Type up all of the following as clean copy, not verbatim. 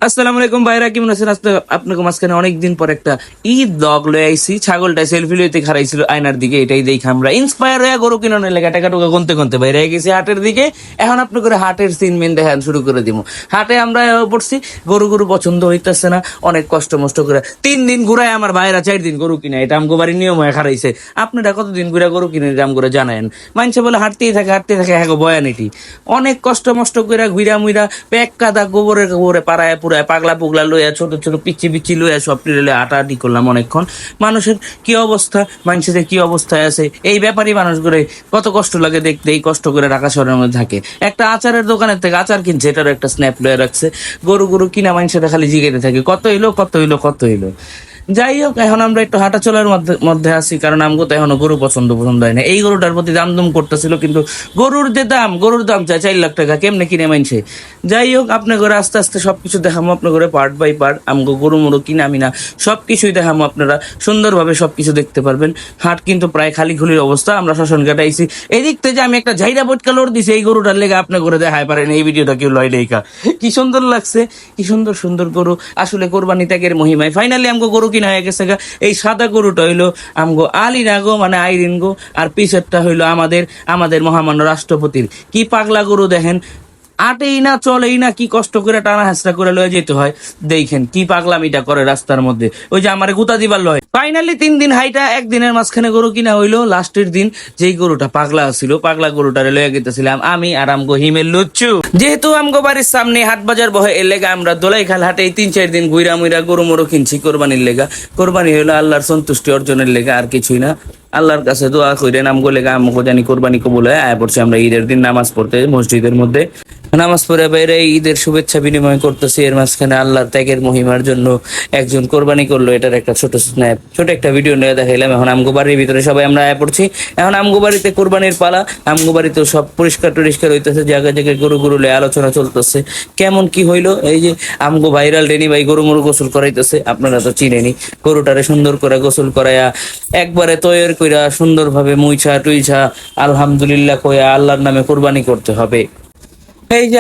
আসসালামু আলাইকুম ভাইরা, কেমন আছেন? আপনাকে মাঝখানে অনেকদিন পর একটা ঈদ ব্লগ লয়ে আইছি। ছাগলটা সেলফি লইতে খারাইছিল আয়নার দিকে, এটাই দেখে আমরা ইন্সপায়ার হয়ে গরু কিনে লেগে টাকা টুকা গুনতে গুনতে বাইরে গেছি হাটের দিকে। এখন আপনি করে হাটের সিন মেন দেখা শুরু করে দিব। হাটে আমরা পড়ছি, গরু গরু পছন্দ হইতেছে না, অনেক কষ্ট মষ্ট করে 3 দিন ঘুরায় আমার ভাইরা 4 দিন গরু কিনে, এটা আমগো বাড়ির নিয়ম হয়ে খারাইছে। আপনারা কতদিন ঘুরা গরু কিনে দাম করে জানেন? মানুষে বলে হাঁটতেই থাকে হ্যাঁ বয়ান এটি অনেক কষ্ট মষ্ট করে ঘুরা মুইরা পেক কাদা গোবরে পাড়ায় পুরায় পাগলা পুগলা লইয়া ছোট ছোট পিচ্ছি পিচ্ছি লইয়া সব লইয়া আটাআটি করলাম অনেকক্ষণ। মানুষের কি অবস্থা, মানুষের কি অবস্থায় আছে, এই ব্যাপারই মানুষ করে কত কষ্ট লাগে দেখতে। এই কষ্ট করে ঢাকা শহরের মধ্যে থাকে, একটা আচারের দোকানের থেকে আচার কিনছে, এটারও একটা স্ন্যাপ লয়ে রাখছে। গরু গরু কিনা মানুষের খালি জিগাইতে থাকে কত হইলো কত হইলো কত হইলো। যাই হোক, এখন আমরা একটু হাঁটা চলার মধ্যে আছি, কারণ আমগো তো এখনো গরু পছন্দ হয় না। এই গরুটার প্রতি দাম দুম করতেছিল, কিন্তু গরুর দাম চাই 4 লাখ টাকা, কেমনে কিনে মানছে। যাই হোক, আপনার ঘরে আস্তে আস্তে সবকিছু দেখামো আপনার ঘরে পার্ট বাই পার্ট। আমগো গরু মরু কিনা আমি না, সবকিছুই দেখামো, আপনারা সুন্দরভাবে সবকিছু দেখতে পারবেন। হাট কিন্তু প্রায় খালি খুলির অবস্থা। আমরা শ্মশান কাটাইছি, এদিক থেকে আমি একটা ঝাইরা বটকা লোড দিছি এই গরুটার লেগে, আপনার ঘরে দেখায় পারেন এই ভিডিওটা কেউ লয় লেখা। কি সুন্দর লাগছে, কি সুন্দর সুন্দর গরু। আসলে কোরবানি ত্যাগের মহিমায় ফাইনালি আমগো গরু কিনা হয়ে গেছে। এই সাদা গরুটা হইলো আমগো আলিনা গো, মানে আইরিন গো, আর পিছেরটা হইলো আমাদের মহামান্য রাষ্ট্রপতির। কি পাগলা গরু দেখেন, আটেই না চলেই না, কি কষ্ট করে টানা হাসরা করে লয়ে যেতে হয়। দেখেন কি পাগলামিটা করে রাস্তার মধ্যে, ওই যে আমার গুতা দিবার লয়। ফাইনালি 3 দিন হাইটা একদিনের মাঝখানে গরু কিনা হইলো। লাস্টের দিন যেই গরুটা পাগলা ছিল, পাগলা গরুটারে লয়ে গেতেছিলাম আমি আর আমগো হিমেল লুচ্চু। যেহেতু আমগো বাড়ির সামনে হাট বাজার বহে, এর লেগা আমরা দোলাইখাল হাটে 3-4 দিন ঘুরা মুইরা গরু মরু কিনছি কোরবানির লেগা। কোরবানি হইলো আল্লাহর সন্তুষ্টি অর্জনের লেগা, আর কিছুই না। আল্লাহর কাছে দোয়া কইরেন আমগো লেগা আমগো জানি কোরবানি কবুল হয়। আয় পড়ছি আমরা ঈদের দিন নামাজ পড়তে মসজিদের মধ্যে। নামাজ পড়ে বাইরে ঈদের শুভেচ্ছা বিনিময় করতেছি। এর মাঝখানে আল্লাহর ত্যাগের মহিমার জন্য একজন কোরবানি করলো, এটার একটা ছোট স্ন্যাপ, ছোট একটা ভিডিও নিয়ে দেখাইলাম। এখন আমগো বাড়ির ভিতরে সবাই আমরা আয় পড়ছি। এখন আমগো বাড়িতে কোরবানির পালা, আমগো বাড়িতেও সব পরিষ্কার টরিষ্কার হইতেছে, জায়গায় জায়গায় গরু গরু লয়ে আলোচনা চলতেছে কেমন কি হইলো। এই যে আমগো ভাইরাল ডেনি ভাই গরু মরু গোসল করাইতেছে, আপনারা তো চিনেনি। গরুটারে সুন্দর করে গোসল করাইয়া একবারে তৈরি কইরা সুন্দরভাবে মুইছা টুইছা আলহামদুলিল্লাহ কইয়া আল্লাহর নামে কোরবানি করতে হবে। এই যে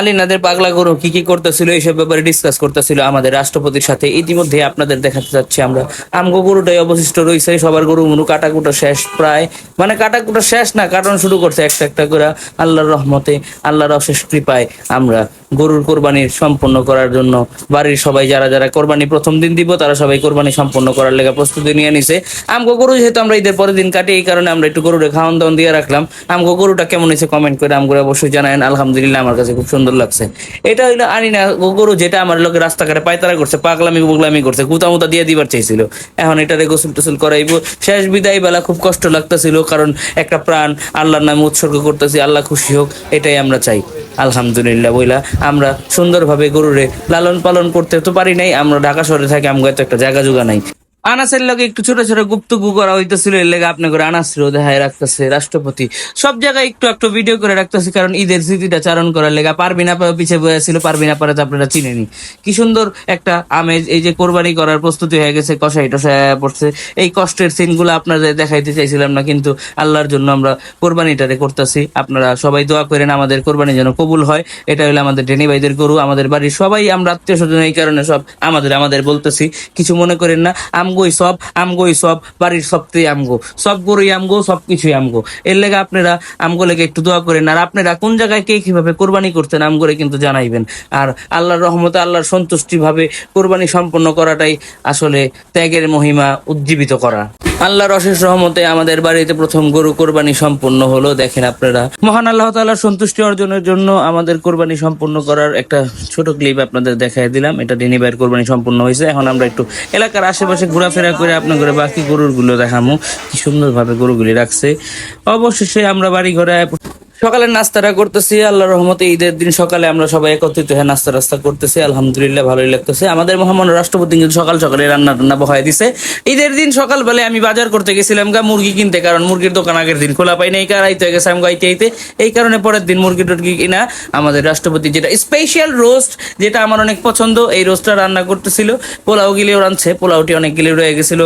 আলিনাদের পাগলা গরু কি কি করতেছিল এইসব ব্যাপারে ডিসকাস করতেছিল আমাদের রাষ্ট্রপতির সাথে। ইতিমধ্যে আপনাদের দেখাতে যাচ্ছি আমরা। আমগো গরুটাই অবশিষ্ট রয়েছে, সবার গরু মরু কাটাকুটা শেষ প্রায়, মানে কাটাকুটা শেষ না, কাটানো শুরু করছে একটা একটা করে। আল্লাহর রহমতে, আল্লাহর অশেষ কৃপায় আমরা গরুর কোরবানি সম্পন্ন করার জন্য বাড়ির সবাই যারা যারা কোরবানি প্রথম দিন দিব, তারা সবাই কোরবানি সম্পন্ন করার লেগে প্রস্তুতি নিয়ে নিছে। আমগো গরু যেহেতু আমরা ঈদের পরের দিন কাটি, এই কারণে আমরা একটু গরুরে খাওয়ান দাওয়ান দিয়ে রাখলাম। আমগো গরুটা কেমন হয়েছে কমেন্ট করে আমগো অবশ্যই জানায়েন। আলহামদুলিল্লাহ, আমার কাছে খুব সুন্দর লাগছে। এটা হইলো আনিনা গরু, যেটা আমার লোকে রাস্তাঘাটে পায়তারা করছে, পাগলামি করছে, কুতামুতা দিয়ে দিবার চাইছিল। এখন এটারে গোসল টোসল করাইবো। শেষ বিদায় বেলা খুব কষ্ট লাগতেছিল, কারণ একটা প্রাণ আল্লাহর নামে উৎসর্গ করতেছি, আল্লাহ খুশি হোক এটাই আমরা চাই। আলহামদুলিল্লাহ বইলা আমরা সুন্দরভাবে গরুরে লালন পালন করতে তো পারি নাই। আমরা ঢাকা শহরে থাকি, আমগো এত একটা জায়গা জোগা নাই। আনাসের লগে একটু ছোট ছোট গুপ্তগু করা হইতেছিল, এর লেগে আপনার করে আনাসেরও দেখায় রাখতেছে রাষ্ট্রপতি। সব জায়গায় একটু একটু ভিডিও করে রাখতেছে, কারণ ঈদের স্মৃতিটা চারণ করার লেগা। পারবি না পিছিয়ে বসেছিল, পারবি না পারে তো আপনারা চিনেনি। কি সুন্দর একটা আমেজ। এই যে কোরবানি করার প্রস্তুতি হয়ে গেছে, কষাই টসাই পড়ছে। এই কষ্টের সিনগুলো আপনাদের দেখাইতে চাইছিলাম না, কিন্তু আল্লাহর জন্য আমরা কোরবানিটারে করতেছি। আপনারা সবাই দোয়া করেন আমাদের কোরবানি যেন কবুল হয়। এটা হলো আমাদের ডেনি ভাইদের গরু, আমাদের বাড়ির সবাই আমরা আত্মীয় স্বজন, এই কারণে সব আমাদের বলতেছি, কিছু মনে করেন না। আমগোই সব বাড়ির সবতেই আমগো, সব গরুই আমগো, সবকিছুই আমগো। এর লেগে আপনারা আমগো লেগে একটু দোয়া করেন। আর আপনারা কোন জায়গায় কে কিভাবে কোরবানি করতেন আমগোরে কিন্তু জানাইবেন। আর আল্লাহর রহমতে, আল্লাহর সন্তুষ্টি ভাবে কোরবানি সম্পন্ন করাটাই আসলে ত্যাগের মহিমা উজ্জীবিত করা। আল্লাহর অশেষ রহমতে আমাদের বাড়িতে প্রথম গরু কোরবানি সম্পন্ন হলো। দেখেন আপনারা, মহান আল্লাহ তাআলার সন্তুষ্টি অর্জনের জন্য আমাদের কোরবানি সম্পন্ন করার একটা ছোট ক্লিপ আপনাদের দেখাই দিলাম। এটা ডেনি ভাইয়ের কোরবানি সম্পন্ন হয়েছে। এখন আমরা একটু এলাকার আশেপাশে ঘোরাফেরা করে আপনার ঘরে বাকি গরুর গুলো দেখামো, কি সুন্দরভাবে গরুগুলি রাখছে। অবশেষে আমরা বাড়ি ঘরে সকালে নাস্তাটা করতেছি। আল্লাহর রহমতে ঈদের দিন সকালে আমরা সবাই একত্রিত হয়ে নাস্তা করতেছি। আলহামদুলিল্লাহ, ভালোই লাগতেছে। আমাদের মহামান্য রাষ্ট্রপতি কিন্তু সকাল সকালে রান্না বহায় দিছে। ঈদের দিন সকালবেলায় আমি বাজার করতে গেছিলাম মুরগি কিনতে, কারণ মুরগির দোকান আগের দিন খোলা পাই নাই, কারাইতে হয়ে গেছে আমি আইতে। এই কারণে পরের দিন মুরগি টুরগি কিনা আমাদের রাষ্ট্রপতি যেটা স্পেশাল রোস্ট, যেটা আমার অনেক পছন্দ, এই রোস্টটা রান্না করতেছিল। পোলাও গিলিও রাঁধছে, পোলাওটি অনেক গিলি রয়ে গেছিল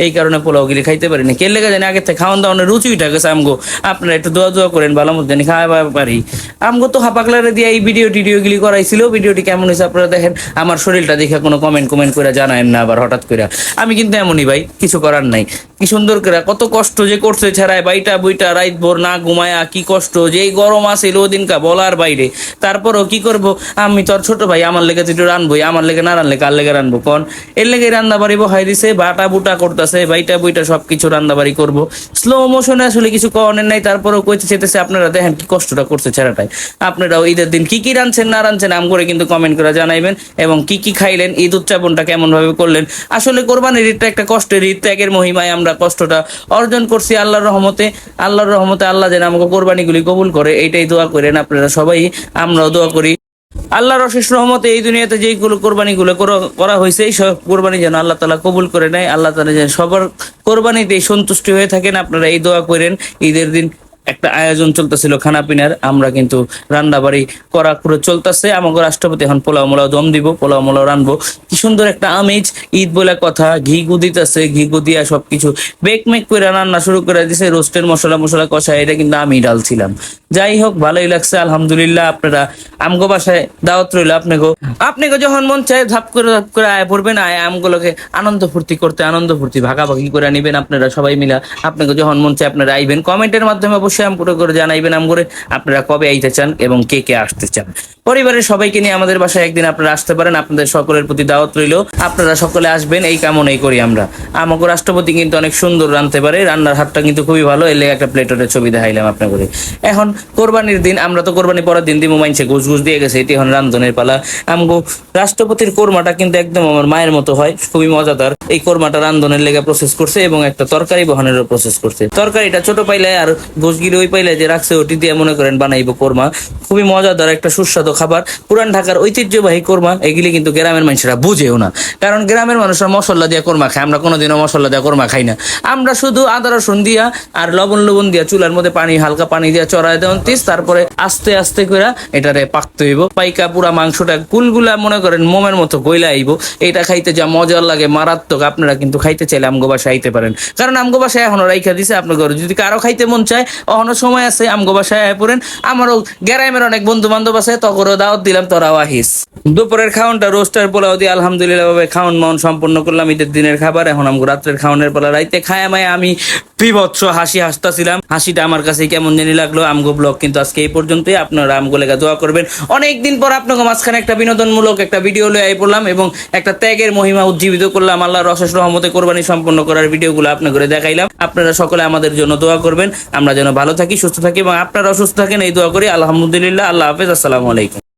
এই কারণে পোলাও গিলি খাইতে পারিনি। কে লেগে জানি আগে থেকে খাওয়ান দাওয়ানোর রুচি উঠে গেছে আমগো। আপনারা একটু দোয়া করেন, ভালো মতো জানি জানি খাওয়া পারি। আমগো তো হাপাকলারে দিয়ে এই ভিডিও গুলি করাইছিল, ভিডিওটি কেমন হয়েছে আপনারা দেখেন। আমার শরীরটা দেখে কোনো কমেন্ট করে জানায়েন না আবার হঠাৎ করে। আমি কিন্তু এমনই ভাই, কিছু করার নাই। কি সুন্দর করে কত কষ্ট যে করছে ছাড়াই বাইটা বুইটা রাইত ভোর না ঘুমায়া, কি কষ্ট যে এই গরম আছে ওদিনকা বলার বাইরে। তারপরও কি করব, আমি তোর ছোট ভাই, আমার লেগে তুই রানবই, আমার লেগে না রানলে কার লেগে রানবো কোন? এর লেগে রান্না বাড়ি বহাই দিছে, বাটা বুটা করতেছে, বাইটা বুইটা সবকিছু রান্না বাড়ি করবো। স্লো মোশনে আসলে কিছু করার নাই, তারপরেও কইতে চেতেছে। আপনারা দেখেন কি কষ্টটা করছে ছেলেটাই। আপনারাও ঈদের দিন কি কি রাঁধছেন না রাঁধছেন আম করে কিন্তু কমেন্ট করে জানাইবেন, এবং কি কি খাইলেন, ঈদ উদযাপনটা কেমন ভাবে করলেন। আসলে কোরবানির ঈদটা একটা কষ্টের ঈদ, ত্যাগের মহিমায় আমরা কষ্টটা অর্জন করছি আল্লাহর রহমতে। আল্লাহর রহমতে আল্লাহ যেন আমাকে কোরবানিগুলি কবুল করে, এইটাই দোয়া করেন আপনারা সবাই, আমরাও দোয়া করি। আল্লাহর অশেষ রহমতে এই দুনিয়াতে যেইগুলো কোরবানিগুলো করা হয়েছে, এই সব কোরবানি যেন আল্লাহ তাআলা কবুল করে নেয়। আল্লাহ তাআলা যেন সবার কোরবানিতে সন্তুষ্টি হয়ে থাকেন। আপনারা এই দোয়া করেন। ঈদের দিন একটা আয়োজন চলতেছিল খানা পিনার, আমরা কিন্তু রান্না বাড়ি করা করে চলতেছে। আমাকে রাষ্ট্রপতি এখন পোলাও মোলাও দম দিব, পোলাও মোলাও রানবো। কি সুন্দর একটা আমেজ, ঈদ বলে কথা। ঘি গুদিতেছে, ঘি গুদিয়া সবকিছু মেক করে রান্না শুরু করে দিছে। রোস্টের মশলা কষা, এটা কিন্তু আমি ডালছিলাম। যাই হোক, ভালোই লাগছে আলহামদুলিল্লাহ। আপনারা আমগো বাসায় দাওয়াত রইল। আপনাকে যখন মন চায় ধাপ করে আয় পড়বেন, আয় আমগুলোকে আনন্দ ফুর্তি করতে, আনন্দ ফুর্তি ভাগাভাগি করে নিবেন আপনারা সবাই মিলা। আপনাকে যখন মন চায় আপনারা আইবেন, কমেন্টের মাধ্যমে অবশ্যই আমপুরো করে জানাইবেন আমগরে আপনারা কবে আইতে চান এবং কে কে আসতে চান। পরিবারের সবাইকে নিয়ে আমাদের বাসায় একদিন আপনারা আসতে পারেন। আপনাদের সকলের প্রতি দাওয়াত রইল, আপনারা সকলে আসবেন, এই কামনাই করি আমরা। আমাকে রাষ্ট্রপতি কিন্তু অনেক সুন্দর রাঁধতে পারে, রান্নার হাতটা কিন্তু খুবই ভালো। এলে একটা প্লেটের ছবি দেখাইলাম আপনাকে। এখন কোরবানির দিন, আমরা তো কোরবানি পরের দিন দিব, মাইনছে ঘুষ দিয়ে গেছে, এটি এখন রান্ধনের পালা। আমগো রাষ্ট্রপতির কোরমাটা কিন্তু একদম আমার মায়ের মতো হয়, খুবই মজাদার। এই কোরমাটা রান্ধনের লেগে প্রসেস করছে এবং একটা তরকারি বহানেরও প্রসেস করছে। তরকারিটা ছোট পাইলে আর গোসগিরি ওই পাইলে যে রাখছে, ওটি দিয়ে মনে করেন বানাইবো কোরমা। খুবই মজাদার একটা সুস্বাদু খাবার। পুরান ঢাকার ঐতিহ্যবাহী কোরমা, এগুলি কিন্তু গ্রামের মানুষরা বুঝেও না, কারণ গ্রামের মানুষরা মশলা দিয়ে কোরমা খায়। আমরা কোনোদিনও মশলা দিয়ে কোরমা খাই না। আমরা শুধু আদা রসুন দিয়া আর লবণ দিয়া চুলার মধ্যে হালকা পানি দিয়া চড়াই দেওয়ান তিস, তারপরে আস্তে আস্তে করে এটারে পাকতে হইব। পাইকা পুরা মাংসটা গুলগুলা মনে করেন মোমের মতো গইলা আইব। এটা খাইতে যা মজা লাগে মারাত্মক। আপনারা কিন্তু খাইতে চাইলে আমগো বাসায় আইতে পারেন, কারণ আমগো বাসায় এখনো রাইখা দিছে। আপনার ঘরে যদি কারো খাইতে মন চায়, এখনো সময় আছে, আমগো বাসায় আয় পড়েন। আমারও গ্রামের অনেক বন্ধু বান্ধব আছে, তখনও দাওয়াত দিলাম, তোরাও আহিস। দুপুরের খাওয়ানটা রোস্টার পোলাও দিয়ে আলহামদুলিল্লাহ ভাবে খাওয়ান মাওন সম্পূর্ণ করলাম। ঈদের দিনের খাবার। এখন আমগো রাত্রের খাওয়ানের পালা। রাইতে খায় আমায় আমি বিভৎস হাসতাছিলাম। হাসিটা আমার কাছে কেমন জানি লাগলো। আমগো ব্লগ কিন্তু আজকে এই পর্যন্তই। আপনারা আমগো লেগা দোয়া করবেন। অনেকদিন পর আপনাকে মাঝখানে একটা বিনোদনমূলক একটা ভিডিও লয়ে আই পড়লাম এবং একটা ত্যাগের মহিমা উজ্জীবিত করলাম। আল্লাহর অশেষ রহমতে কোরবানি সম্পন্ন করার ভিডিওগুলো আপনাদের দেখাইলাম। আপনারা সকলে আমাদের জন্য দোয়া করবেন, আমরা যেন ভালো থাকি, সুস্থ থাকি এবং আপনারা সুস্থ থাকেন, এই দোয়া করি। আলহামদুলিল্লাহ। আল্লাহ হাফেজ। আসসালামু আলাইকুম।